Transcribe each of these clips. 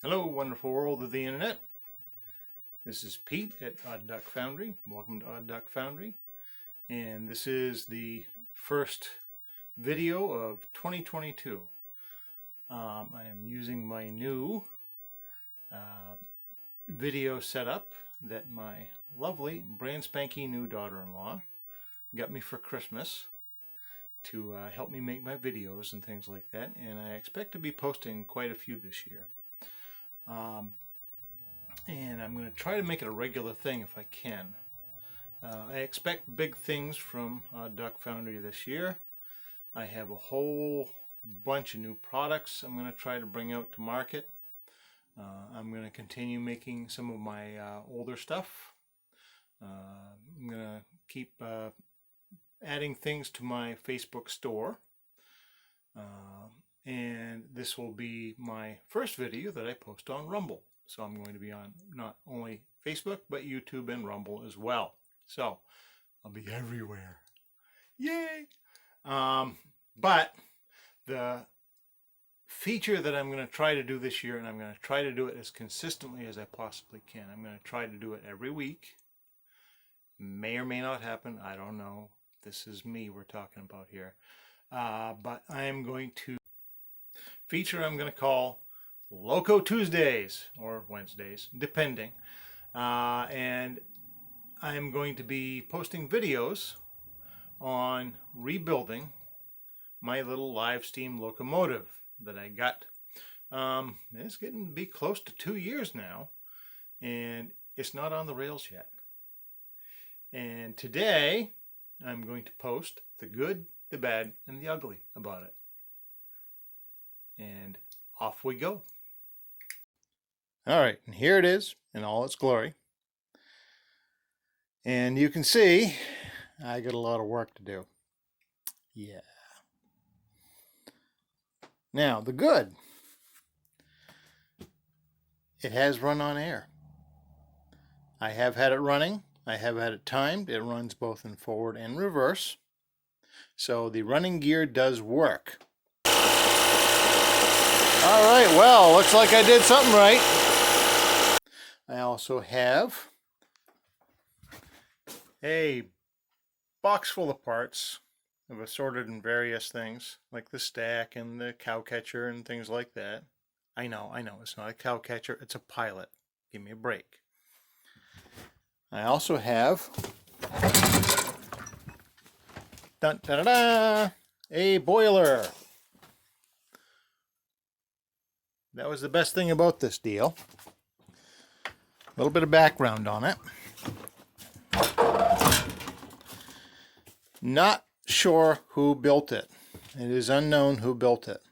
Hello, wonderful world of the internet. This is Pete at Odd Duck Foundry. Welcome to Odd Duck Foundry. And this is the first video of 2022. I am using my new video setup that my lovely, brand spanking new daughter-in-law got me for Christmas to help me make my videos and things like that. And I expect to be posting quite a few this year. And I'm going to try to make it a regular thing if I can. I expect big things from Duck Foundry this year. I have a whole bunch of new products I'm going to try to bring out to market. I'm going to continue making some of my older stuff. I'm going to keep adding things to my Facebook store. And this will be my first video that I post on Rumble. So I'm going to be on not only Facebook, but YouTube and Rumble as well. So I'll be everywhere. Yay! But the feature that I'm going to try to do this year, and I'm going to try to do it as consistently as I possibly can. I'm going to try to do it every week. May or may not happen. I don't know. This is me we're talking about here. But I am going to feature I'm going to call LOCO Tuesdays or Wednesdays, depending. And I'm going to be posting videos on rebuilding my little live steam locomotive that I got. It's getting to be close to 2 years now, and it's not on the rails yet. And today I'm going to post the good, the bad, and the ugly about it. And off we go. All right, and here it is in all its glory. And you can see I got a lot of work to do. Yeah. Now, the good. It has run on air. I have had it running. I have had it timed. It runs both in forward and reverse. So the running gear does work. All right, well, looks like I did something right. I also have a box full of parts of assorted and various things, like the stack and the cow catcher and things like that. I know, it's not a cow catcher, it's a pilot. Give me a break. I also have a boiler. That was the best thing about this deal. A little bit of background on it. Not sure who built it. It is unknown who built it.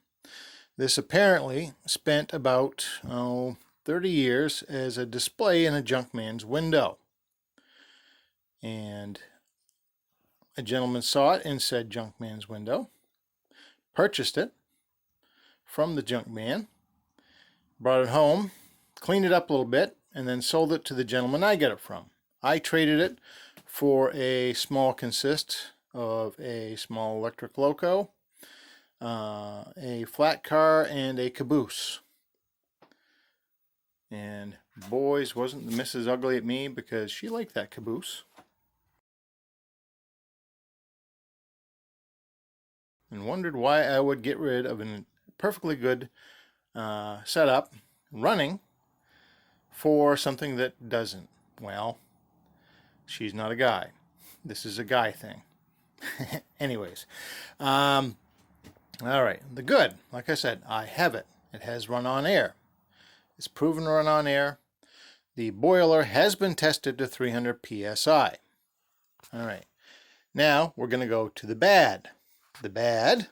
This apparently spent about 30 years as a display in a junkman's window. And a gentleman saw it in said junkman's window, purchased it from the junkman, brought it home, cleaned it up a little bit, and then sold it to the gentleman I got it from. I traded it for a small consist of a small electric loco, a flat car, and a caboose. And boys, wasn't the missus ugly at me because she liked that caboose. And wondered why I would get rid of a perfectly good setup running for something that doesn't. Well, she's not a guy. This is a guy thing. Anyways, all right, the good, like I said, I have it. It has run on air. It's proven to run on air. The boiler has been tested to 300 psi. All right, now we're going to go to the bad. The bad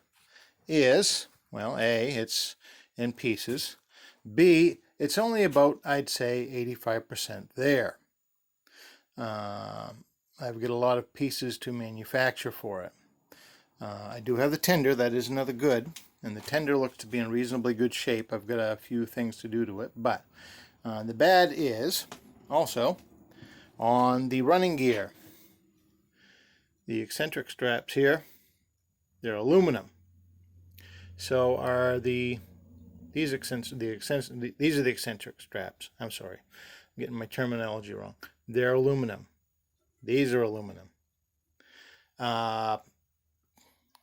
is, well, A, it's in pieces. B, it's only about, I'd say, 85% there. I've got a lot of pieces to manufacture for it. I do have the tender, that is another good, and the tender looks to be in reasonably good shape. I've got a few things to do to it, but the bad is also on the running gear. The eccentric straps here, they're aluminum. So are the these are the eccentric straps. I'm sorry, I'm getting my terminology wrong. They're aluminum. These are aluminum.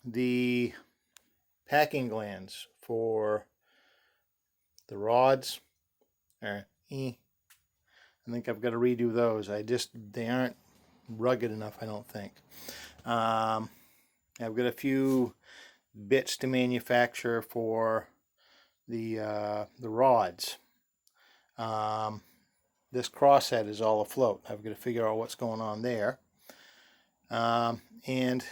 The packing glands for the rods are I think I've got to redo those. They aren't rugged enough, I don't think. I've got a few bits to manufacture for the rods. This crosshead is all afloat. I've got to figure out what's going on there. And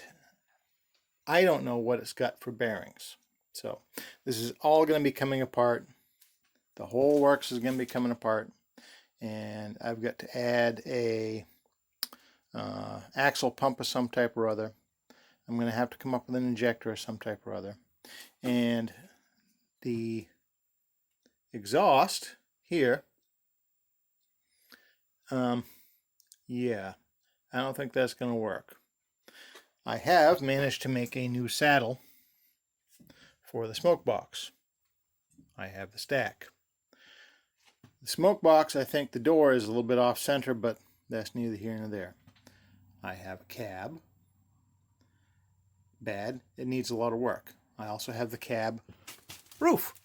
I don't know what it's got for bearings. So this is all going to be coming apart. The whole works is going to be coming apart. And I've got to add a axle pump of some type or other. I'm going to have to come up with an injector of some type or other. And the exhaust here, yeah, I don't think that's going to work. I have managed to make a new saddle for the smoke box. I have the stack. The smoke box, I think the door is a little bit off center, but that's neither here nor there. I have a cab. Bad. It needs a lot of work. I also have the cab roof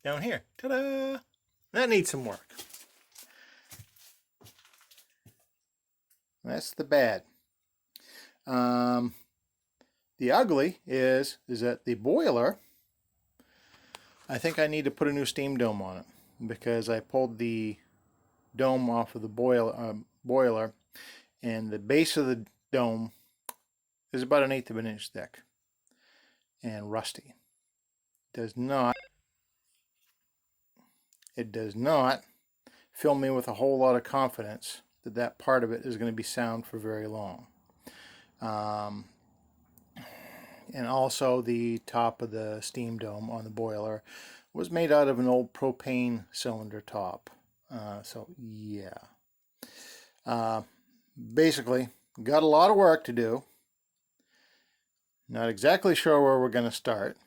down here. Ta-da! That needs some work. That's the bad. The ugly is that the boiler, I think I need to put a new steam dome on it because I pulled the dome off of the boiler, and the base of the dome is about 1/8 of an inch thick and rusty. It does not fill me with a whole lot of confidence that that part of it is going to be sound for very long. And also the top of the steam dome on the boiler was made out of an old propane cylinder top. So yeah. Basically, got a lot of work to do. Not exactly sure where we're going to start.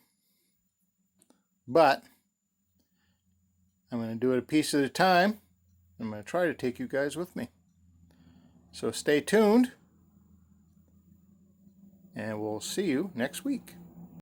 But I'm going to do it a piece at a time. I'm going to try to take you guys with me. So stay tuned. And we'll see you next week.